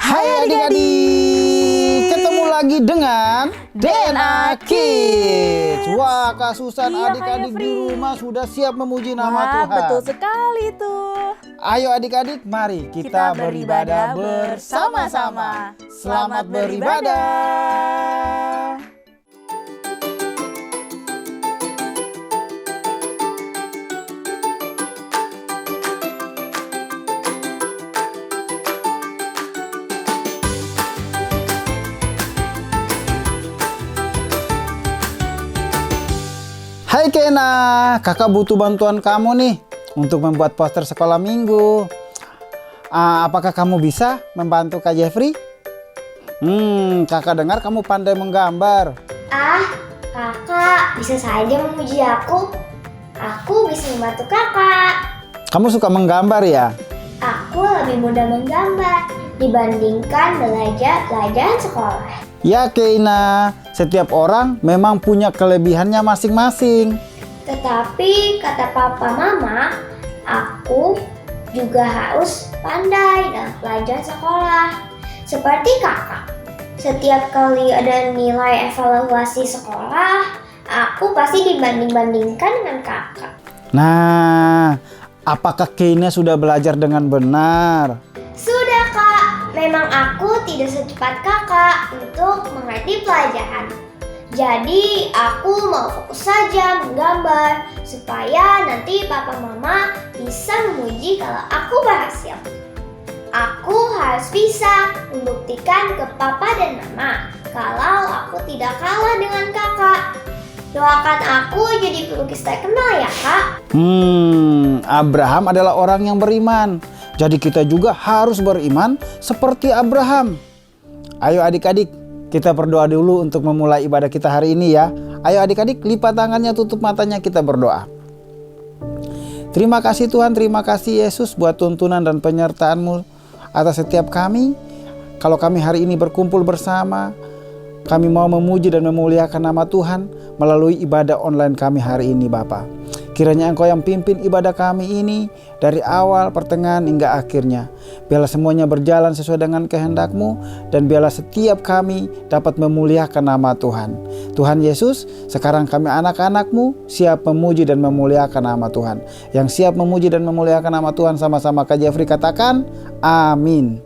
Hai adik-adik, ketemu lagi dengan DNA Kids. Wah, Kak Susan, adik-adik di rumah sudah siap memuji nama Tuhan. Betul sekali tuh. Ayo adik-adik, mari kita beribadah bersama-sama. Selamat beribadah. Hai Kena, kakak butuh bantuan kamu nih untuk membuat poster sekolah minggu. Apakah kamu bisa membantu Kak Jeffrey? Kakak dengar kamu pandai menggambar. Kakak bisa saja memuji aku. Aku bisa membantu kakak. Kamu suka menggambar ya? Aku lebih mudah menggambar dibandingkan belajar pelajaran sekolah. Ya Kena, setiap orang memang punya kelebihannya masing-masing. Tetapi kata papa mama, aku juga harus pandai dalam pelajaran sekolah. Seperti kakak, setiap kali ada nilai evaluasi sekolah, aku pasti dibanding-bandingkan dengan kakak. Nah, apakah Kena sudah belajar dengan benar? Sudah kak, memang aku tidak secepat kakak untuk mengerti pelajaran. Jadi aku mau fokus saja menggambar supaya nanti papa mama bisa memuji kalau aku berhasil. Aku harus bisa membuktikan ke papa dan mama kalau aku tidak kalah dengan kakak. Doakan aku jadi pelukis terkenal ya kak. Abraham adalah orang yang beriman. Jadi kita juga harus beriman seperti Abraham. Ayo adik-adik, kita berdoa dulu untuk memulai ibadah kita hari ini ya. Ayo adik-adik, lipat tangannya, tutup matanya, kita berdoa. Terima kasih Tuhan, terima kasih Yesus buat tuntunan dan penyertaan-Mu atas setiap kami. Kalau kami hari ini berkumpul bersama, kami mau memuji dan memuliakan nama Tuhan melalui ibadah online kami hari ini Bapa. Kiranya Engkau yang pimpin ibadah kami ini dari awal, pertengahan hingga akhirnya. Biarlah semuanya berjalan sesuai dengan kehendak-Mu dan biarlah setiap kami dapat memuliakan nama Tuhan. Tuhan Yesus, sekarang kami anak-anak-Mu siap memuji dan memuliakan nama Tuhan. Yang siap memuji dan memuliakan nama Tuhan sama-sama Kak Jeffrey katakan, amin.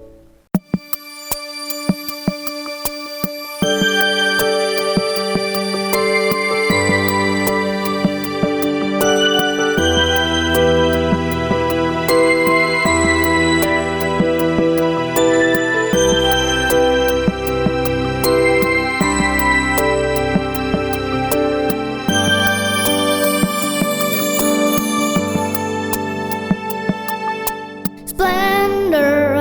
Splendor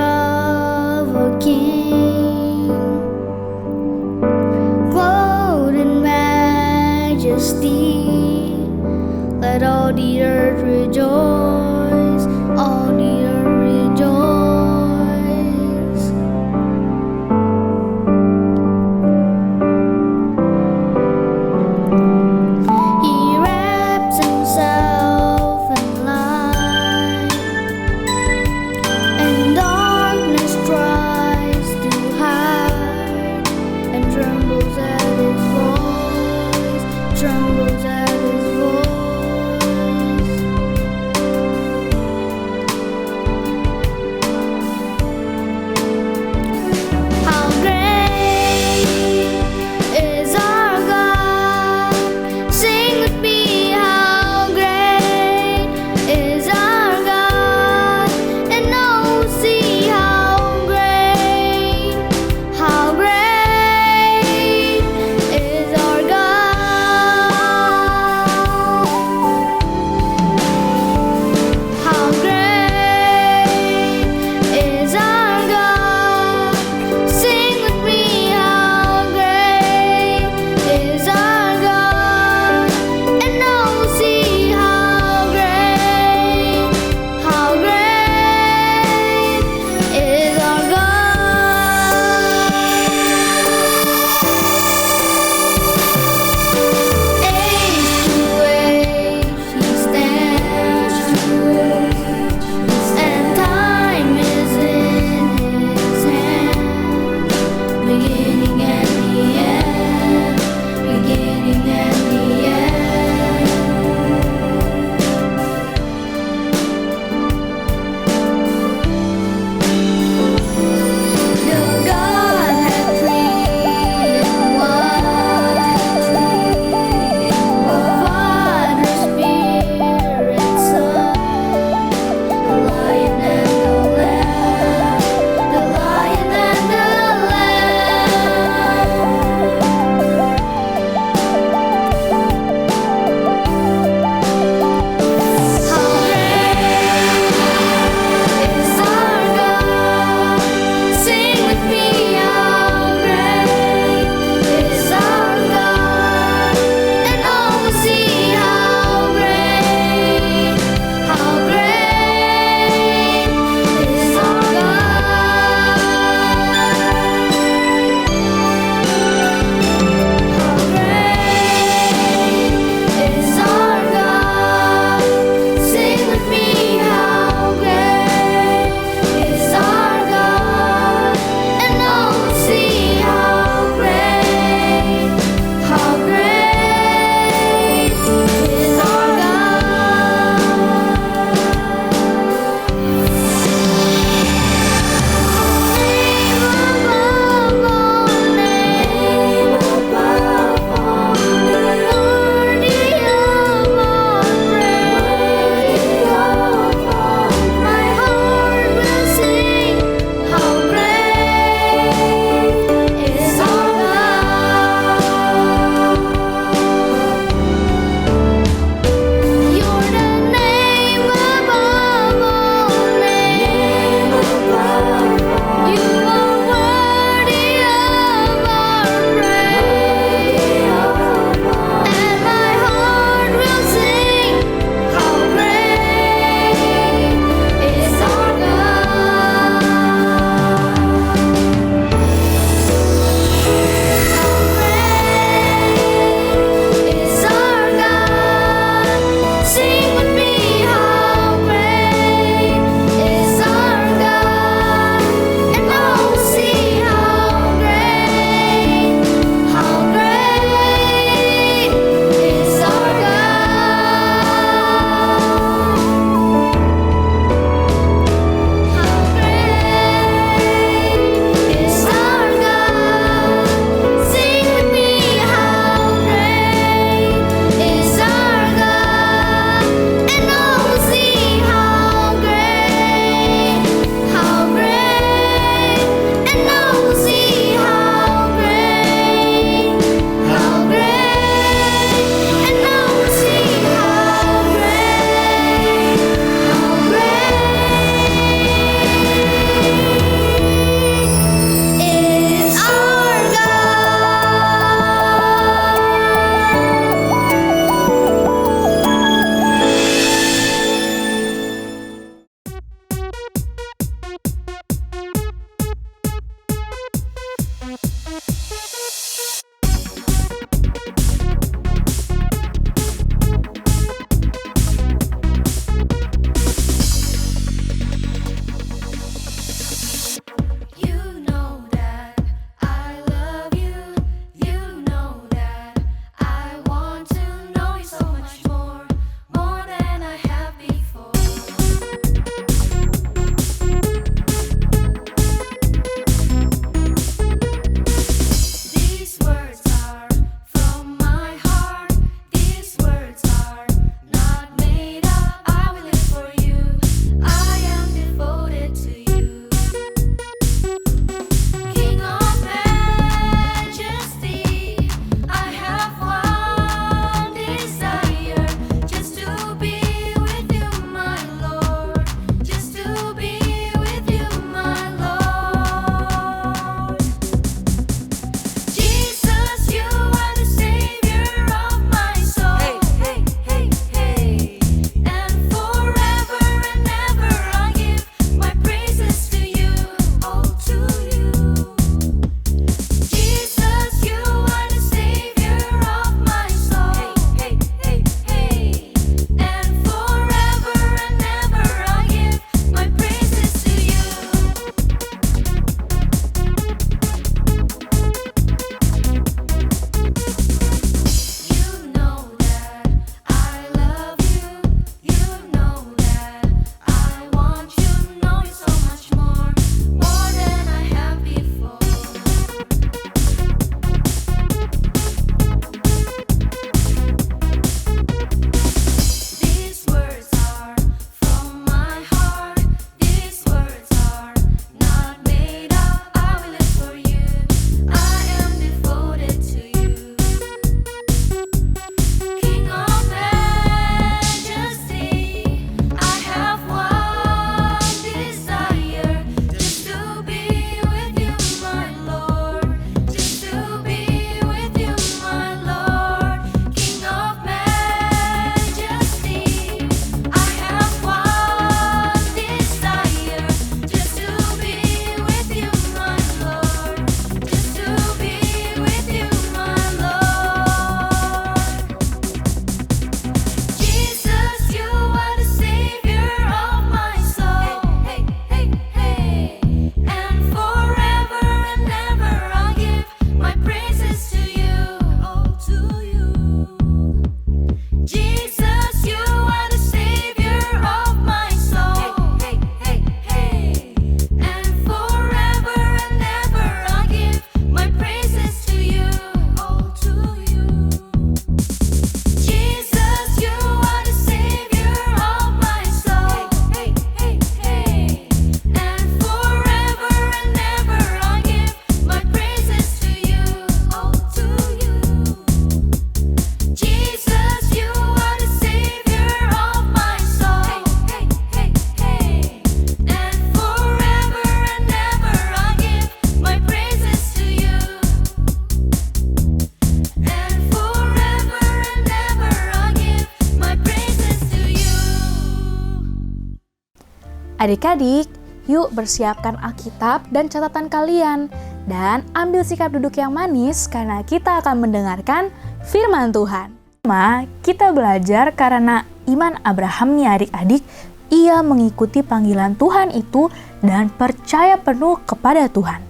Adik-adik, yuk bersiapkan Alkitab dan catatan kalian. Dan ambil sikap duduk yang manis karena kita akan mendengarkan firman Tuhan. Pertama, kita belajar karena iman Abraham nih adik-adik, ia mengikuti panggilan Tuhan itu dan percaya penuh kepada Tuhan.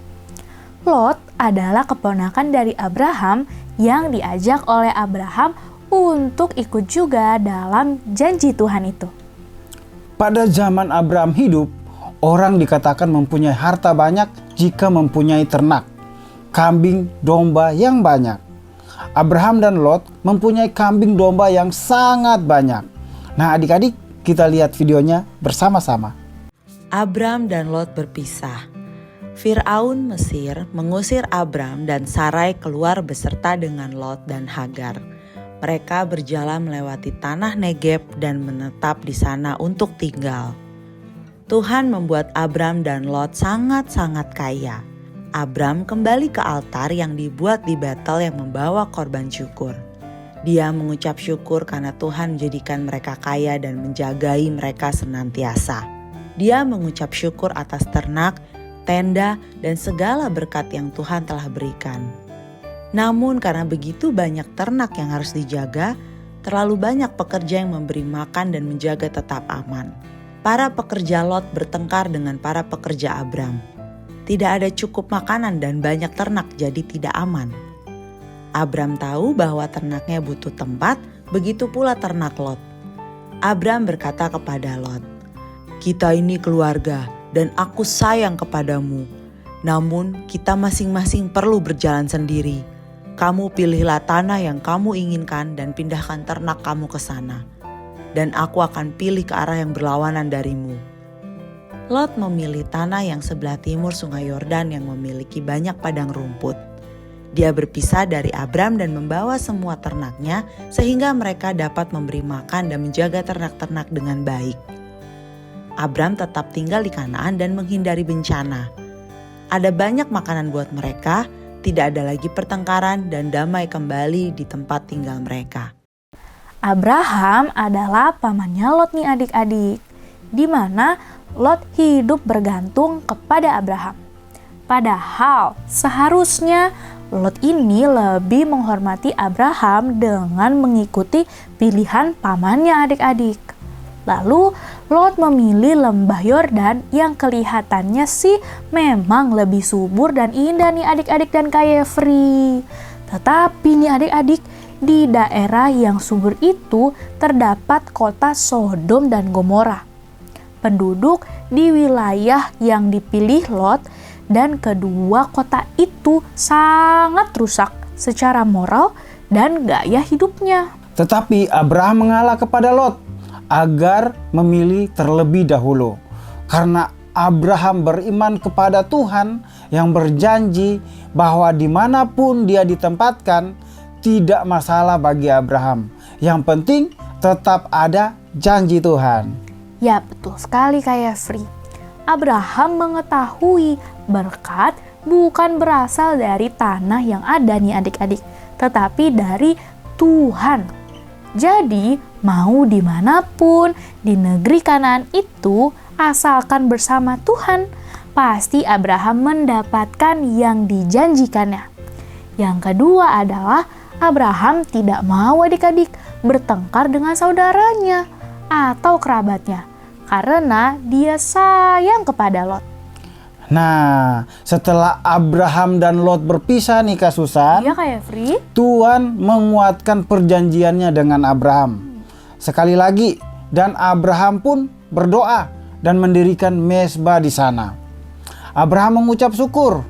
Lot adalah keponakan dari Abraham yang diajak oleh Abraham untuk ikut juga dalam janji Tuhan itu. Pada zaman Abraham hidup, orang dikatakan mempunyai harta banyak jika mempunyai ternak, kambing, domba yang banyak. Abraham dan Lot mempunyai kambing domba yang sangat banyak. Nah adik-adik, kita lihat videonya bersama-sama. Abram dan Lot berpisah. Fir'aun Mesir mengusir Abram dan Sarai keluar beserta dengan Lot dan Hagar. Mereka berjalan melewati tanah Negeb dan menetap di sana untuk tinggal. Tuhan membuat Abram dan Lot sangat-sangat kaya. Abram kembali ke altar yang dibuat di Betel yang membawa korban syukur. Dia mengucap syukur karena Tuhan menjadikan mereka kaya dan menjagai mereka senantiasa. Dia mengucap syukur atas ternak, tenda, dan segala berkat yang Tuhan telah berikan. Namun karena begitu banyak ternak yang harus dijaga, terlalu banyak pekerja yang memberi makan dan menjaga tetap aman. Para pekerja Lot bertengkar dengan para pekerja Abram. Tidak ada cukup makanan dan banyak ternak jadi tidak aman. Abram tahu bahwa ternaknya butuh tempat, begitu pula ternak Lot. Abram berkata kepada Lot, "Kita ini keluarga dan aku sayang kepadamu. Namun kita masing-masing perlu berjalan sendiri. Kamu pilihlah tanah yang kamu inginkan dan pindahkan ternak kamu ke sana. Dan aku akan pilih ke arah yang berlawanan darimu." Lot memilih tanah yang sebelah timur sungai Yordan yang memiliki banyak padang rumput. Dia berpisah dari Abram dan membawa semua ternaknya sehingga mereka dapat memberi makan dan menjaga ternak-ternak dengan baik. Abram tetap tinggal di Kanaan dan menghindari bencana. Ada banyak makanan buat mereka, tidak ada lagi pertengkaran dan damai kembali di tempat tinggal mereka. Abraham adalah pamannya Lot nih adik-adik, di mana Lot hidup bergantung kepada Abraham. Padahal seharusnya Lot ini lebih menghormati Abraham dengan mengikuti pilihan pamannya adik-adik. Lalu Lot memilih lembah Yordan yang kelihatannya sih memang lebih subur dan indah nih adik-adik dan kaya free. Tetapi nih adik-adik, di daerah yang subur itu terdapat kota Sodom dan Gomora. Penduduk di wilayah yang dipilih Lot dan kedua kota itu sangat rusak secara moral dan gaya hidupnya. Tetapi Abraham mengalah kepada Lot agar memilih terlebih dahulu. Karena Abraham beriman kepada Tuhan yang berjanji bahwa dimanapun dia ditempatkan, tidak masalah bagi Abraham. Yang penting tetap ada janji Tuhan. Ya betul sekali kayak Free. Abraham mengetahui berkat bukan berasal dari tanah yang ada nih adik-adik, tetapi dari Tuhan. Jadi mau dimanapun di negeri Kanaan itu, asalkan bersama Tuhan, pasti Abraham mendapatkan yang dijanjikannya. Yang kedua adalah Abraham tidak mau adik-adik bertengkar dengan saudaranya atau kerabatnya, karena dia sayang kepada Lot. Nah, setelah Abraham dan Lot berpisah nih Kak Susan, Iya kayak Free. Tuhan menguatkan perjanjiannya dengan Abraham. Sekali lagi, dan Abraham pun berdoa dan mendirikan mezbah di sana. Abraham mengucap syukur.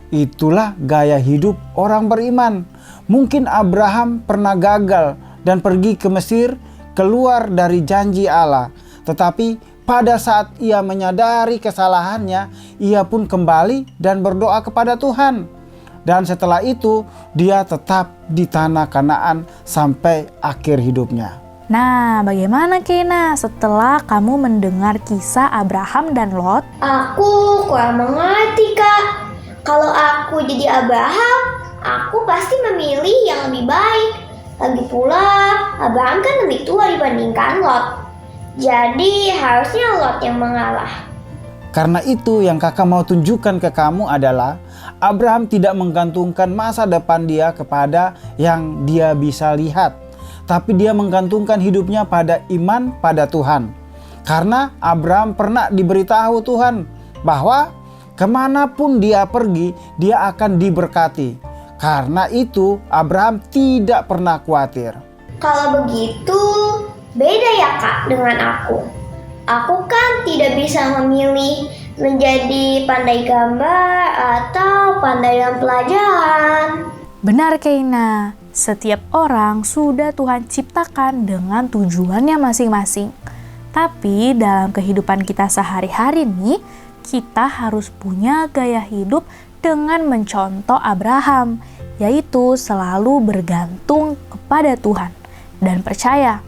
Itulah gaya hidup orang beriman. Mungkin Abraham pernah gagal dan pergi ke Mesir keluar dari janji Allah. Tetapi pada saat ia menyadari kesalahannya, ia pun kembali dan berdoa kepada Tuhan. Dan setelah itu, dia tetap di tanah Kanaan sampai akhir hidupnya. Nah, bagaimana Kena setelah kamu mendengar kisah Abraham dan Lot? Aku kurang mengerti, Kak. Kalau aku jadi Abraham, aku pasti memilih yang lebih baik. Lagi pula, Abraham kan lebih tua dibandingkan Lot. Jadi harusnya Lot yang mengalah. Karena itu yang kakak mau tunjukkan ke kamu adalah Abraham tidak menggantungkan masa depan dia kepada yang dia bisa lihat, tapi dia menggantungkan hidupnya pada iman pada Tuhan. Karena Abraham pernah diberitahu Tuhan bahwa kemanapun dia pergi, dia akan diberkati. Karena itu Abraham tidak pernah khawatir. Kalau begitu, beda ya Kak dengan aku. Aku kan tidak bisa memilih menjadi pandai gambar atau pandai dalam pelajaran. Benar Keina, setiap orang sudah Tuhan ciptakan dengan tujuannya masing-masing. Tapi dalam kehidupan kita sehari-hari nih, kita harus punya gaya hidup dengan mencontoh Abraham, yaitu selalu bergantung kepada Tuhan dan percaya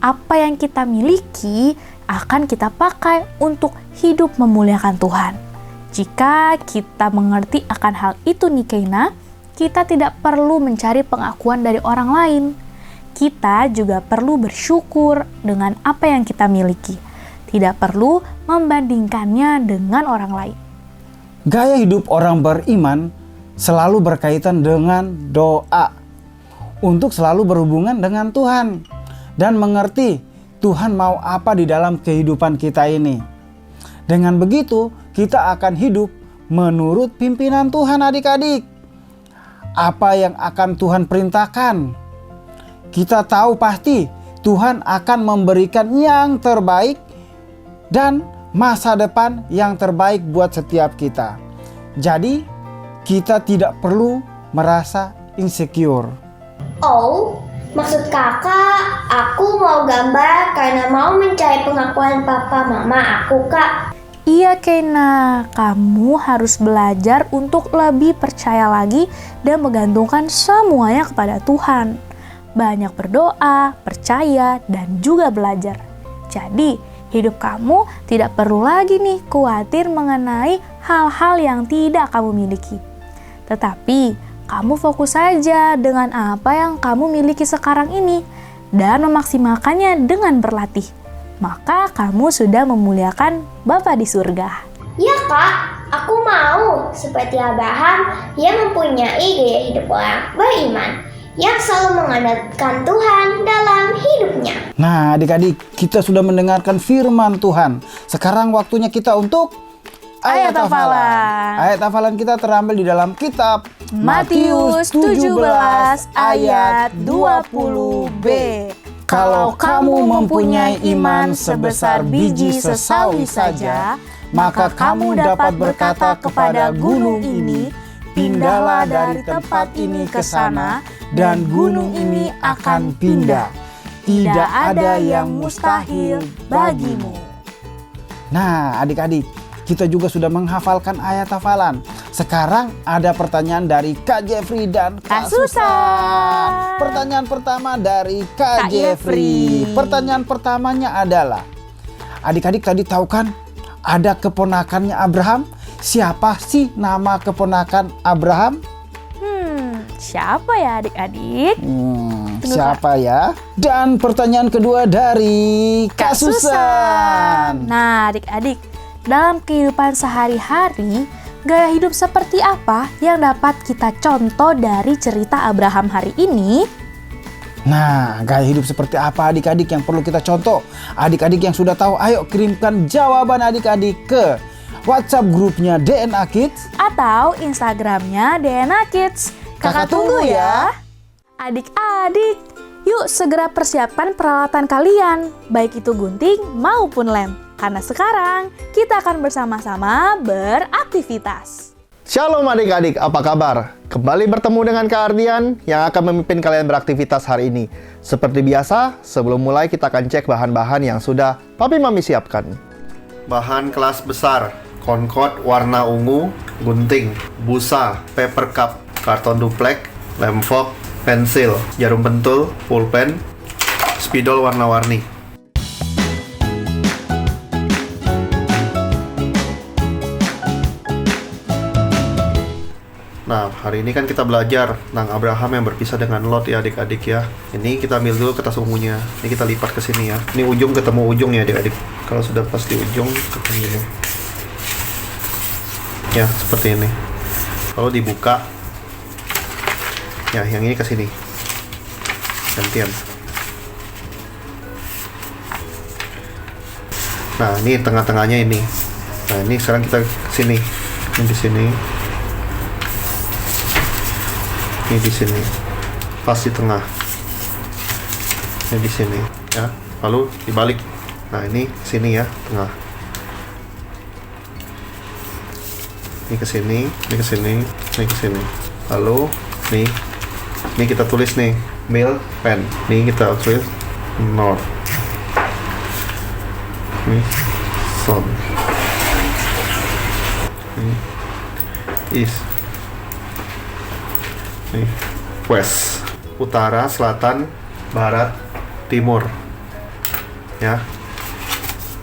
apa yang kita miliki akan kita pakai untuk hidup memuliakan Tuhan. Jika kita mengerti akan hal itu nih Keina, kita tidak perlu mencari pengakuan dari orang lain. Kita juga perlu bersyukur dengan apa yang kita miliki. Tidak perlu membandingkannya dengan orang lain. Gaya hidup orang beriman selalu berkaitan dengan doa untuk selalu berhubungan dengan Tuhan dan mengerti Tuhan mau apa di dalam kehidupan kita ini. Dengan begitu, kita akan hidup menurut pimpinan Tuhan adik-adik. Apa yang akan Tuhan perintahkan, kita tahu pasti Tuhan akan memberikan yang terbaik dan masa depan yang terbaik buat setiap kita. Jadi, kita tidak perlu merasa insecure. Oh, maksud kakak, aku mau gambar karena mau mencari pengakuan papa mama aku Kak. Iya Keina, kamu harus belajar untuk lebih percaya lagi dan menggantungkan semuanya kepada Tuhan. Banyak berdoa, percaya, dan juga belajar. Jadi, hidup kamu tidak perlu lagi nih khawatir mengenai hal-hal yang tidak kamu miliki. Tetapi, kamu fokus saja dengan apa yang kamu miliki sekarang ini dan memaksimalkannya dengan berlatih. Maka kamu sudah memuliakan Bapa di surga. Ya Kak, aku mau seperti Abraham yang mempunyai gaya hidup orang beriman yang selalu mengandalkan Tuhan dalam hidupnya. Nah adik-adik, kita sudah mendengarkan firman Tuhan. Sekarang waktunya kita untuk ayat hafalan. Ayat hafalan kita terambil di dalam kitab Matius 17 ayat 20b. Kalau kamu mempunyai iman sebesar biji sesawi saja, maka kamu dapat berkata kepada gunung ini, pindahlah dari tempat ini ke sana, dan gunung ini akan pindah. Tidak ada yang mustahil bagimu. Nah adik-adik, kita juga sudah menghafalkan ayat hafalan. Sekarang ada pertanyaan dari Kak Jeffrey dan Kak Susan. Pertanyaan pertama dari Kak Jeffrey. Pertanyaan pertamanya adalah, adik-adik tadi tahu kan ada keponakannya Abraham? Siapa sih nama keponakan Abraham? Siapa ya adik-adik? Siapa ya? Dan pertanyaan kedua dari Kak Susan. Nah adik-adik, dalam kehidupan sehari-hari, gaya hidup seperti apa yang dapat kita contoh dari cerita Abraham hari ini? Nah, gaya hidup seperti apa adik-adik yang perlu kita contoh? Adik-adik yang sudah tahu, ayo kirimkan jawaban adik-adik ke WhatsApp grupnya DNA Kids atau Instagramnya DNA Kids. Kakak tunggu ya. Adik-adik, yuk segera persiapkan peralatan kalian, baik itu gunting maupun lem. Karena sekarang kita akan bersama-sama beraktivitas. Shalom adik-adik, apa kabar? Kembali bertemu dengan Kak Ardian yang akan memimpin kalian beraktivitas hari ini. Seperti biasa, sebelum mulai kita akan cek bahan-bahan yang sudah Papi Mami siapkan. Bahan kelas besar, Concord warna ungu, gunting, busa, paper cup, karton duplek, lem fok, pensil, jarum pentul, pulpen, spidol warna-warni. Nah, hari ini kan kita belajar tentang Abraham yang berpisah dengan Lot ya adik-adik ya. Ini kita ambil dulu kertas ungunya. Ini kita lipat ke sini ya. Ini ujung ketemu ujung ya adik-adik. Kalau sudah pas di ujung ketemu. Ya, seperti ini. Lalu dibuka. Ya, yang ini ke sini. Gantian. Nah, ini tengah-tengahnya ini. Nah, ini sekarang kita ke sini. Ini di sini. Ini di sini. Pas di tengah. Ini di sini, ya. Lalu dibalik. Nah, ini sini ya, tengah. Ini ke sini, ini ke sini, ini ke sini. Lalu nih. Ini kita tulis nih, mail pen. Ini kita tulis north. Ini south. Ini east. Ini west. Utara, selatan, barat, timur. Ya.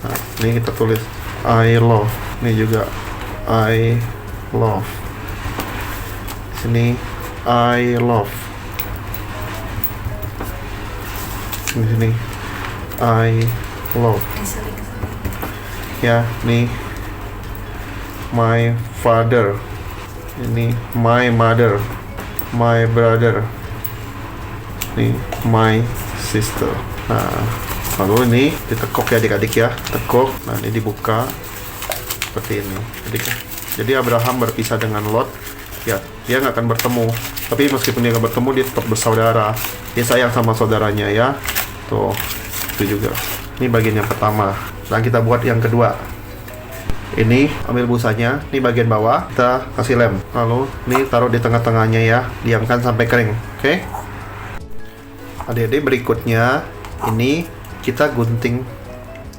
Nah, ini kita tulis I love. Ini juga I love. Sini I love. Di sini I love. Ya, nih my father. Ini my mother, my brother. Ini my sister. Nah, lalu ini ditekuk ya adik-adik ya, tekuk. Nah, ini dibuka seperti ini. Jadi Abraham berpisah dengan Lot. Ya, dia nggak akan bertemu. Tapi meskipun dia nggak bertemu, dia tetap bersaudara. Dia sayang sama saudaranya ya. Tuh, itu juga. Ini bagian yang pertama. Sekarang kita buat yang kedua. Ini ambil busanya, ini bagian bawah, kita kasih lem. Lalu ini taruh di tengah-tengahnya ya, diamkan sampai kering. Oke? Adik-adik, berikutnya ini kita gunting.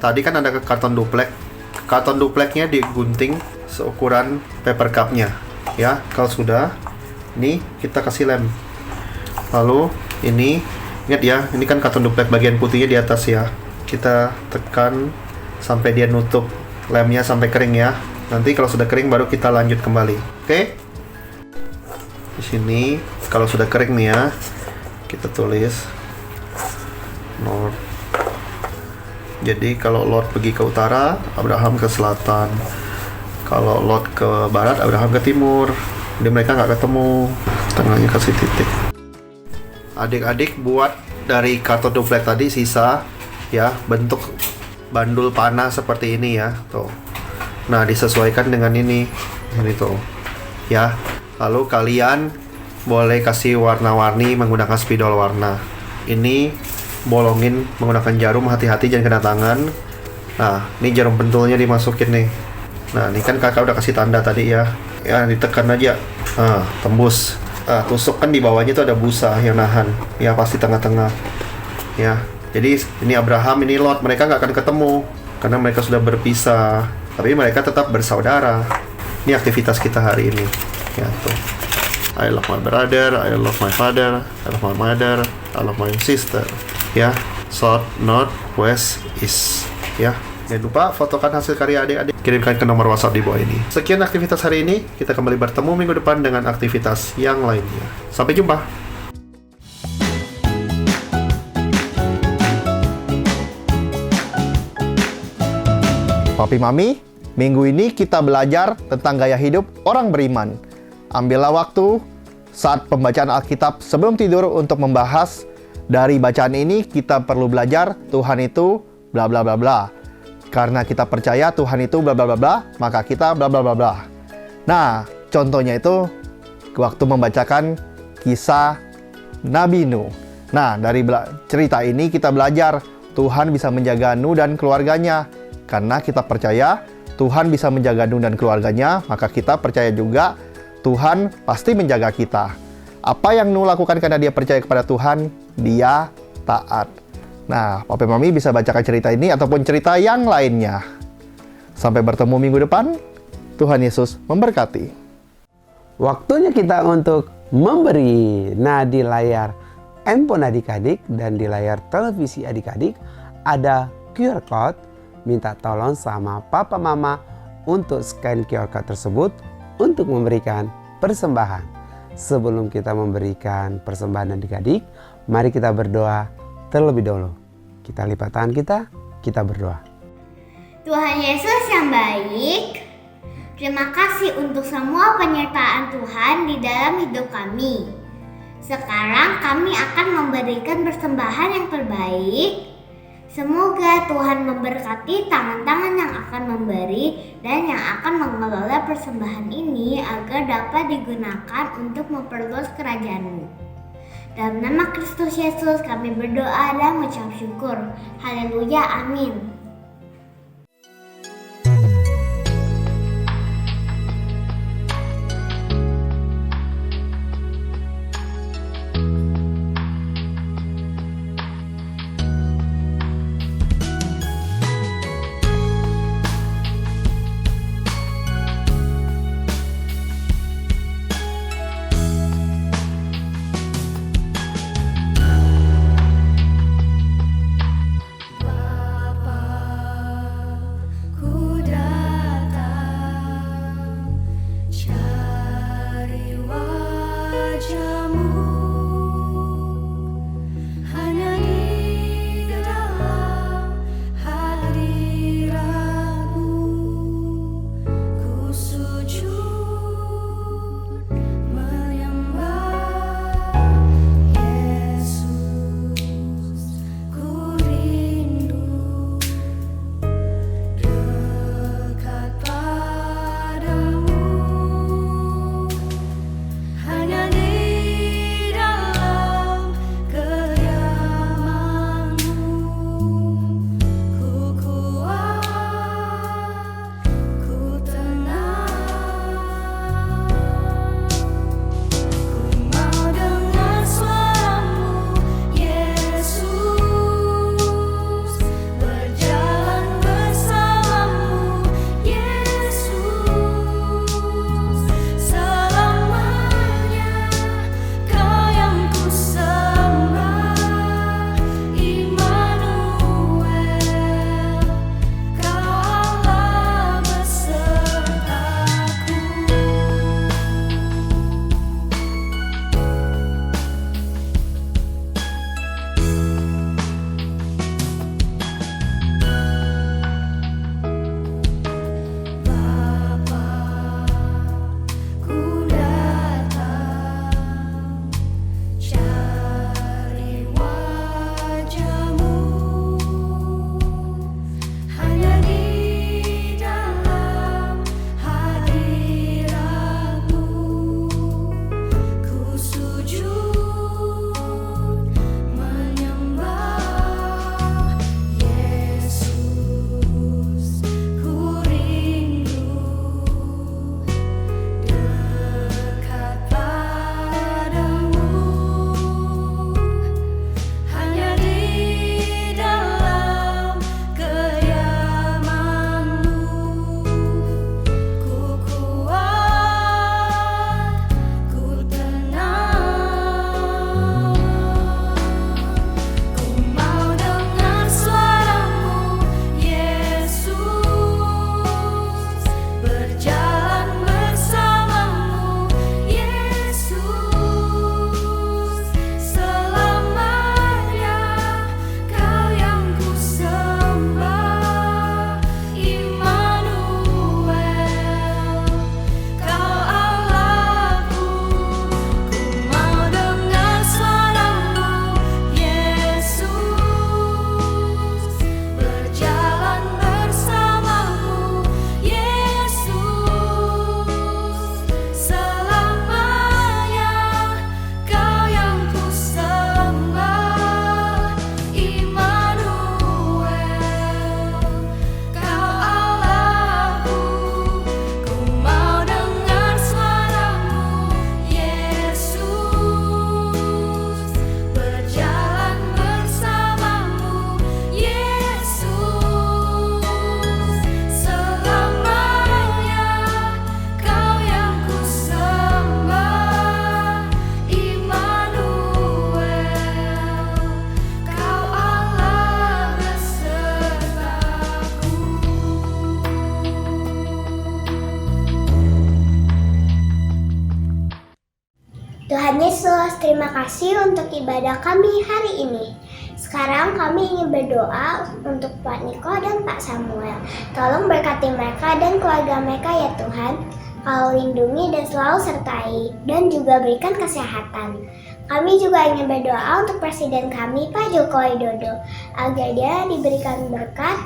Tadi kan ada karton duplek. Karton dupleknya digunting seukuran paper cupnya. Ya, kalau sudah, ini kita kasih lem. Lalu ini, ingat ya, ini kan karton duplek bagian putihnya di atas ya. Kita tekan sampai dia nutup lemnya sampai kering ya. Nanti kalau sudah kering baru kita lanjut kembali. Oke? Di sini kalau sudah kering nih ya, kita tulis north. Jadi kalau Lot pergi ke utara, Abraham ke selatan. Kalau Lot ke barat, Abraham ke timur. Jadi mereka nggak ketemu. Tengahnya kasih titik. Adik-adik buat dari karton duplek tadi sisa ya, bentuk bandul panah seperti ini ya, tuh. Nah, disesuaikan dengan ini tuh ya. Lalu kalian boleh kasih warna-warni menggunakan spidol warna. Ini bolongin menggunakan jarum, hati-hati jangan kena tangan. Nah, ini jarum pentulnya dimasukin nih. Nah, ini kan kakak udah kasih tanda tadi ya. Ya, ditekan aja. Nah, tembus. Tusuk kan di bawahnya tuh ada busa yang nahan. Ya, pasti tengah-tengah. Ya. Jadi ini Abraham, ini Lot, mereka nggak akan ketemu karena mereka sudah berpisah. Tapi mereka tetap bersaudara. Ini aktivitas kita hari ini. Ya tuh. I love my brother, I love my father, I love my mother, I love my sister. Ya, south, north, west, east. Ya. Jangan lupa fotokan hasil karya adik-adik, kirimkan ke nomor WhatsApp di bawah ini. Sekian aktivitas hari ini. Kita kembali bertemu minggu depan dengan aktivitas yang lainnya. Sampai jumpa. Papi Mami, minggu ini kita belajar tentang gaya hidup orang beriman. Ambillah waktu saat pembacaan Alkitab sebelum tidur untuk membahas dari bacaan ini kita perlu belajar Tuhan itu bla bla bla bla. Karena kita percaya Tuhan itu bla bla bla bla, maka kita bla bla bla bla. Nah, contohnya itu waktu membacakan kisah Nabi Nuh. Nah, dari cerita ini kita belajar Tuhan bisa menjaga Nuh dan keluarganya. Karena kita percaya Tuhan bisa menjaga Nuh dan keluarganya, maka kita percaya juga Tuhan pasti menjaga kita. Apa yang Nuh lakukan karena dia percaya kepada Tuhan, dia taat. Nah, Papi Mami bisa bacakan cerita ini ataupun cerita yang lainnya. Sampai bertemu minggu depan, Tuhan Yesus memberkati. Waktunya kita untuk memberi. Nah, di layar handphone adik-adik dan di layar televisi adik-adik ada QR Code. Minta tolong sama papa mama untuk scan QR Code tersebut untuk memberikan persembahan. Sebelum kita memberikan persembahan adik-adik, mari kita berdoa terlebih dahulu. Kita lipat tangan kita berdoa. Tuhan Yesus yang baik, Terima kasih untuk semua penyertaan Tuhan di dalam hidup kami. Sekarang kami akan memberikan persembahan yang terbaik. Semoga Tuhan memberkati tangan-tangan yang akan memberi dan yang akan mengelola persembahan ini agar dapat digunakan untuk memperluas kerajaan-Mu. Dalam nama Kristus Yesus kami berdoa dan mengucap syukur. Haleluya, amin. Tuhan Yesus, terima kasih untuk ibadah kami hari ini. Sekarang kami ingin berdoa untuk Pak Niko dan Pak Samuel. Tolong berkati mereka dan keluarga mereka ya Tuhan. Kau lindungi dan selalu sertai, dan juga berikan kesehatan. Kami juga ingin berdoa untuk Presiden kami, Pak Joko Widodo, agar dia diberikan berkat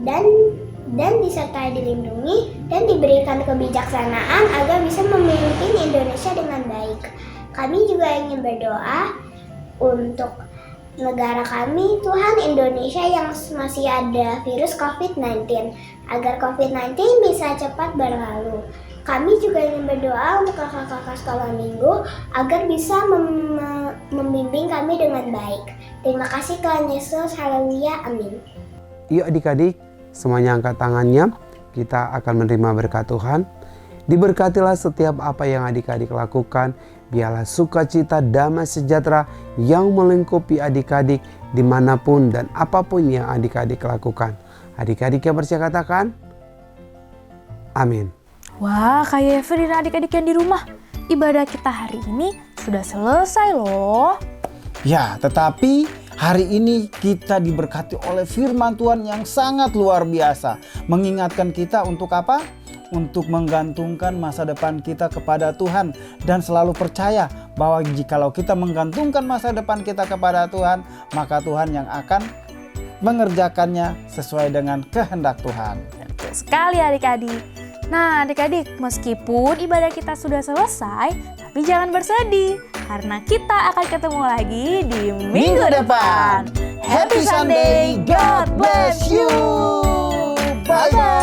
dan disertai dilindungi dan diberikan kebijaksanaan agar bisa memimpin Indonesia dengan baik. Kami juga ingin berdoa untuk negara kami, Tuhan, Indonesia yang masih ada virus COVID-19, agar COVID-19 bisa cepat berlalu. Kami juga ingin berdoa untuk kakak-kakak sekolah minggu agar bisa membimbing kami dengan baik. Terima kasih Tuhan Yesus, haleluya, amin. Yuk adik-adik, semuanya angkat tangannya, kita akan menerima berkat Tuhan. Diberkatilah setiap apa yang adik-adik lakukan, biarlah sukacita damai sejahtera yang melingkupi adik-adik dimanapun dan apapun yang adik-adik lakukan. Adik-adik yang percaya katakan, amin. Wah, kayak Evelyn dan adik-adik yang di rumah. Ibadah kita hari ini sudah selesai loh. Ya, tetapi hari ini kita diberkati oleh firman Tuhan yang sangat luar biasa. Mengingatkan kita untuk apa? Untuk menggantungkan masa depan kita kepada Tuhan. Dan selalu percaya bahwa jikalau kita menggantungkan masa depan kita kepada Tuhan, maka Tuhan yang akan mengerjakannya sesuai dengan kehendak Tuhan. Betul sekali adik-adik. Nah adik-adik, meskipun ibadah kita sudah selesai, tapi jangan bersedih. Karena kita akan ketemu lagi di minggu depan. Happy Sunday, God bless you. Bye-bye.